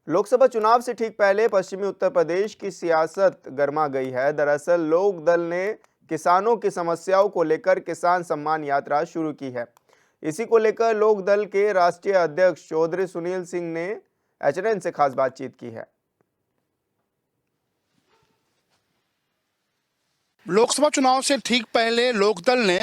लोकसभा चुनाव से ठीक पहले पश्चिमी उत्तर प्रदेश की सियासत गर्मा गई है। दरअसल लोक दल ने किसानों की समस्याओं को लेकर किसान सम्मान यात्रा शुरू की है। इसी को लेकर लोक दल के राष्ट्रीय अध्यक्ष चौधरी सुनील सिंह ने एचएनएन से खास बातचीत की है। लोकसभा चुनाव से ठीक पहले लोकदल ने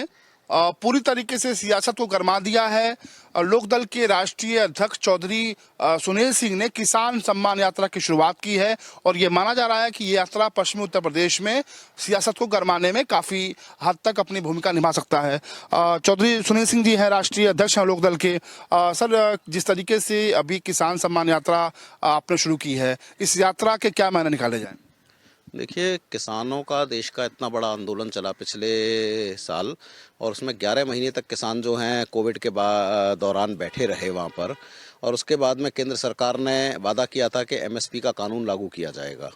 पूरी तरीके से सियासत को गरमा दिया है। लोकदल के राष्ट्रीय अध्यक्ष चौधरी सुनील सिंह ने किसान सम्मान यात्रा की शुरुआत की है और ये माना जा रहा है कि ये यात्रा पश्चिमी उत्तर प्रदेश में सियासत को गरमाने में काफ़ी हद तक अपनी भूमिका निभा सकता है। चौधरी सुनील सिंह जी हैं, राष्ट्रीय अध्यक्ष हैं लोकदल के। सर, जिस तरीके से अभी किसान सम्मान यात्रा आपने शुरू की है, इस यात्रा के क्या मायने निकाले जाएं? देखिए, किसानों का देश का इतना बड़ा आंदोलन चला पिछले साल और उसमें 11 महीने तक किसान जो हैं कोविड के दौरान बैठे रहे वहाँ पर। और उसके बाद में केंद्र सरकार ने वादा किया था कि एमएसपी का कानून लागू किया जाएगा।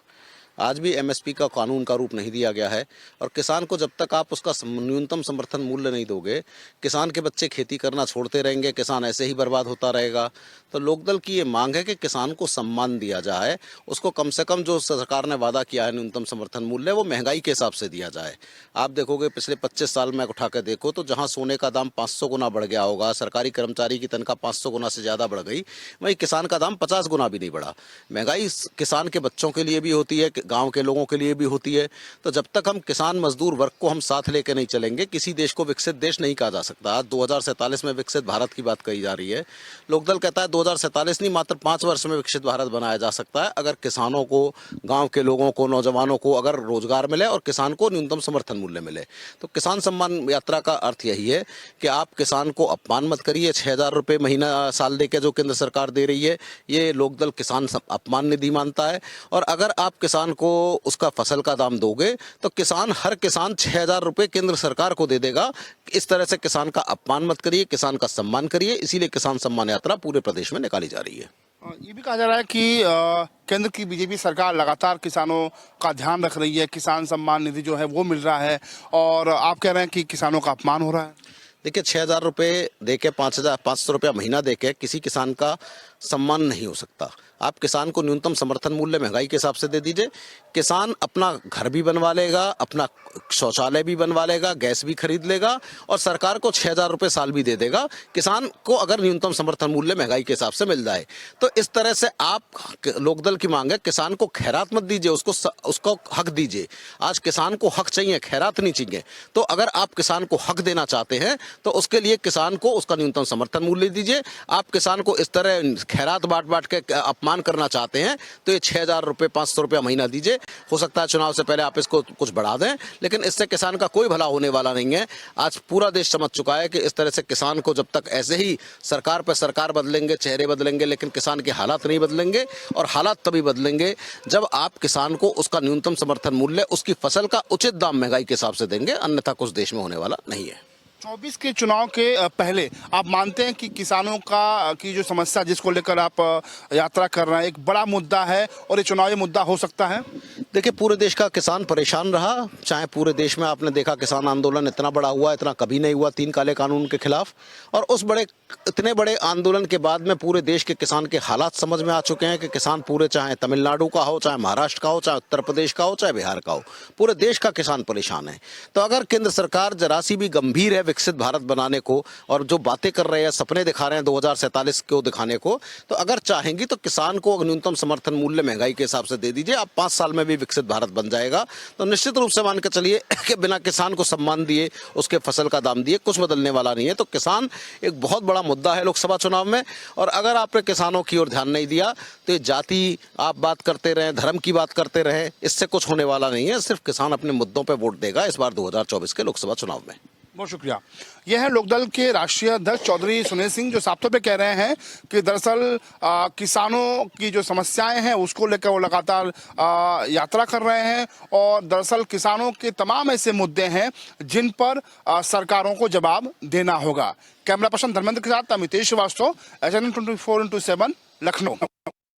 आज भी एमएसपी का कानून का रूप नहीं दिया गया है और किसान को जब तक आप उसका न्यूनतम समर्थन मूल्य नहीं दोगे, किसान के बच्चे खेती करना छोड़ते रहेंगे, किसान ऐसे ही बर्बाद होता रहेगा। तो लोकदल की ये मांग है कि किसान को सम्मान दिया जाए, उसको कम से कम जो सरकार ने वादा किया है न्यूनतम समर्थन मूल्य, वो महंगाई के हिसाब से दिया जाए। आप देखोगे पिछले 25 साल में उठा के देखो तो जहाँ सोने का दाम 500 गुना बढ़ गया होगा, सरकारी कर्मचारी की तनख्वाह 500 गुना से ज़्यादा बढ़ गई, वहीं किसान का दाम 50 गुना भी नहीं बढ़ा। महंगाई किसान के बच्चों के लिए भी होती है, गांव के लोगों के लिए भी होती है। तो जब तक हम किसान मजदूर वर्ग को हम साथ लेके नहीं चलेंगे, किसी देश को विकसित देश नहीं कहा जा सकता। आज 2047 में विकसित भारत की बात कही जा रही है। लोकदल कहता है 2047 नहीं, मात्र 5 वर्ष में विकसित भारत बनाया जा सकता है अगर किसानों को, गांव के लोगों को, नौजवानों को अगर रोजगार मिले और किसान को न्यूनतम समर्थन मूल्य मिले। तो किसान सम्मान यात्रा का अर्थ यही है कि आप किसान को अपमान मत करिए। 6,000 रुपये महीना साल दे के जो केंद्र सरकार दे रही है, ये लोकदल किसान अपमान निधि मानता है। और अगर आप किसान को उसका फसल का दाम दोगे तो हर किसान 6,000 रुपये केंद्र सरकार को दे देगा। इस तरह से किसान का अपमान मत करिए, किसान का सम्मान करिए। इसीलिए किसान सम्मान यात्रा पूरे प्रदेश में निकाली जा रही है। ये भी कहा जा रहा है कि केंद्र की बीजेपी सरकार लगातार किसानों का ध्यान रख रही है, किसान सम्मान निधि जो है वो मिल रहा है, और आप कह रहे हैं कि किसानों का अपमान हो रहा है। देखिए, 6,000 रुपये दे के 5,500 रुपया महीना दे के किसी किसान का सम्मान नहीं हो सकता। आप किसान को न्यूनतम समर्थन मूल्य महंगाई के हिसाब से दे दीजिए। किसान अपना घर भी बनवा लेगा, अपना शौचालय भी बनवा लेगा, गैस भी खरीद लेगा और सरकार को 6,000 रुपये साल भी दे देगा, किसान को अगर न्यूनतम समर्थन मूल्य महंगाई के हिसाब से मिल जाए। तो इस तरह से आप, लोकदल की मांग है, किसान को खैरात मत दीजिए, उसको हक दीजिए। आज किसान को हक चाहिए, खैरात नहीं चाहिए। तो अगर आप किसान को हक देना चाहते हैं तो उसके लिए किसान को उसका न्यूनतम समर्थन मूल्य दीजिए। आप किसान को इस तरह खैरात बांट के अपमान करना चाहते हैं तो ये 6,000 रुपये 500 रुपया महीना दीजिए। हो सकता है चुनाव से पहले आप इसको कुछ बढ़ा दें, लेकिन इससे किसान का कोई भला होने वाला नहीं है। आज पूरा देश समझ चुका है कि इस तरह से किसान को, जब तक ऐसे ही सरकार पर सरकार बदलेंगे, चेहरे बदलेंगे, लेकिन किसान के हालात नहीं बदलेंगे। और हालात तभी बदलेंगे जब आप किसान को उसका न्यूनतम समर्थन मूल्य, उसकी फसल का उचित दाम महंगाई के हिसाब से देंगे, अन्यथा कुछ देश में होने वाला नहीं है। 24 के चुनाव के पहले आप मानते हैं कि किसानों की जो समस्या जिसको लेकर आप यात्रा कर रहे हैं एक बड़ा मुद्दा है और ये चुनावी मुद्दा हो सकता है? देखिए, पूरे देश का किसान परेशान रहा। चाहे पूरे देश में आपने देखा किसान आंदोलन इतना बड़ा हुआ, इतना कभी नहीं हुआ 3 काले कानून के खिलाफ। और उस इतने बड़े आंदोलन के बाद में पूरे देश के किसान के हालात समझ में आ चुके हैं कि किसान पूरे, चाहे तमिलनाडु का हो, चाहे महाराष्ट्र का हो, चाहे उत्तर प्रदेश का हो, चाहे बिहार का हो, पूरे देश का किसान परेशान है। तो अगर केंद्र सरकार जरा सी भी गंभीर है विकसित भारत बनाने को, और जो बातें कर रहे हैं, सपने दिखा रहे हैं 2047 को दिखाने को, तो अगर चाहेंगी तो किसान को न्यूनतम समर्थन मूल्य महंगाई के हिसाब से दे दीजिए। आप 5 साल में भी विकसित भारत बन जाएगा। तो निश्चित रूप से मान के चलिए कि बिना किसान को सम्मान दिए, उसके फसल का दाम दिए, कुछ बदलने वाला नहीं है। तो किसान एक बहुत बड़ा मुद्दा है लोकसभा चुनाव में। और अगर आपने किसानों की ओर ध्यान नहीं दिया तो ये जाति आप बात करते रहे, धर्म की बात करते रहे, इससे कुछ होने वाला नहीं है। सिर्फ किसान अपने मुद्दों पर वोट देगा इस बार 2024 के लोकसभा चुनाव में। बहुत शुक्रिया। यह है लोकदल के राष्ट्रीय अध्यक्ष चौधरी सुनील सिंह, जो साफ तौर पे कह रहे हैं कि दरअसल किसानों की जो समस्याएं हैं उसको लेकर वो लगातार यात्रा कर रहे हैं और दरअसल किसानों के तमाम ऐसे मुद्दे हैं जिन पर सरकारों को जवाब देना होगा। कैमरा पर्सन धर्मेंद्र के साथ अमितेश श्रीवास्तव, एचएनएन 24x7, लखनऊ।